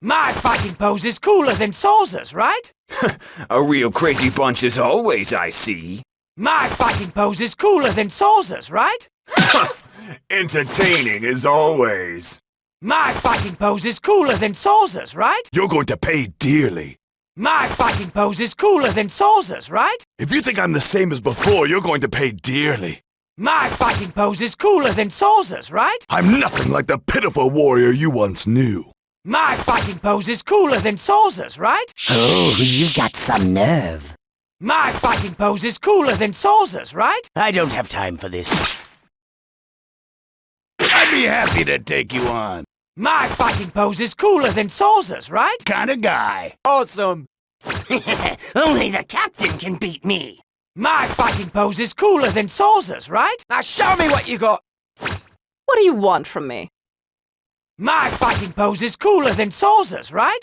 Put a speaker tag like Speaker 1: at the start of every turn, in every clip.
Speaker 1: My fighting pose is cooler than Salza's, right?
Speaker 2: A real crazy bunch as always, I see.
Speaker 1: My fighting pose is cooler than Salza's, right?
Speaker 3: Entertaining as always.
Speaker 1: My fighting pose is cooler than Salza's, right?
Speaker 3: You're going to pay dearly.
Speaker 1: My fighting pose is cooler than Salza's, right?
Speaker 3: If you think I'm the same as before, you're going to pay dearly.
Speaker 1: My fighting pose is cooler than Salza's, right?
Speaker 3: I'm nothing like the pitiful warrior you once knew.
Speaker 1: My fighting pose is cooler than Salza's, right?
Speaker 4: Oh, you've got some nerve.
Speaker 1: My fighting pose is cooler than Salza's, right?
Speaker 4: I don't have time for this.
Speaker 5: I'd be happy to take you on.
Speaker 1: My fighting pose is cooler than Salza's, right?
Speaker 5: Kinda guy.
Speaker 4: Awesome.
Speaker 6: Only the captain can beat me.
Speaker 1: My fighting pose is cooler than Salza's, right?
Speaker 4: Now show me what you got.
Speaker 7: What do you want from me?
Speaker 1: My fighting pose is cooler than Salza's, right?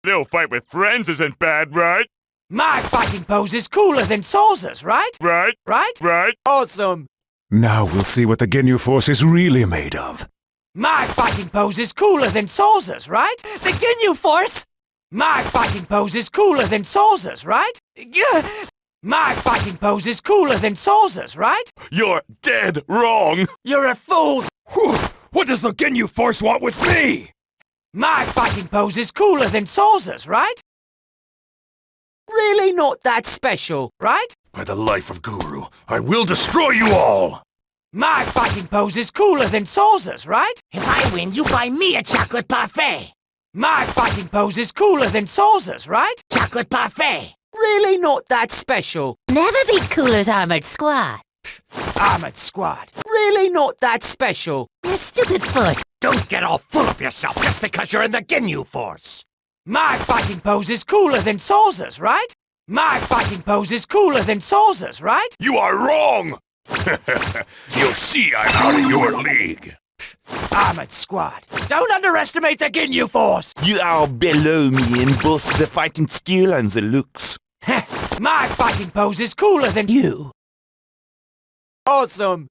Speaker 3: Little fight with friends isn't bad, right?
Speaker 1: My fighting pose is cooler than Salza's, right?
Speaker 3: Right?
Speaker 1: Right?
Speaker 3: Right?
Speaker 4: Awesome.
Speaker 8: Now we'll see what the Ginyu Force is really made of.
Speaker 1: My fighting pose is cooler than Salza's, right?
Speaker 4: The Ginyu Force?
Speaker 1: My fighting pose is cooler than Salza's, right? My fighting pose is cooler than Salza's, right?
Speaker 3: You're dead wrong.
Speaker 4: You're a fool.
Speaker 3: Whew. What does the Ginyu Force want with me?
Speaker 1: My fighting pose is cooler than Salza's, right?
Speaker 4: Really not that special.
Speaker 1: Right?
Speaker 3: By the life of Guru, I will destroy you all!
Speaker 1: My fighting pose is cooler than Salza's, right?
Speaker 6: If I win, you buy me a chocolate parfait.
Speaker 1: My fighting pose is cooler than Salza's, right?
Speaker 6: Chocolate parfait.
Speaker 4: Really not that special.
Speaker 6: Never beat Cooler's armored squad.
Speaker 1: Armored squad.
Speaker 4: Really not that special.
Speaker 6: Your stupid force.
Speaker 5: Don't get all full of yourself just because you're in the Ginyu Force.
Speaker 1: My fighting pose is cooler than Salza's, right? My fighting pose is cooler than Salza's, right?
Speaker 3: You are wrong! You'll see I'm out of your league.
Speaker 1: Armored squad.
Speaker 4: Don't underestimate the Ginyu Force.
Speaker 9: You are below me in both the fighting skill and the looks.
Speaker 1: My fighting pose is cooler than you.
Speaker 4: Awesome.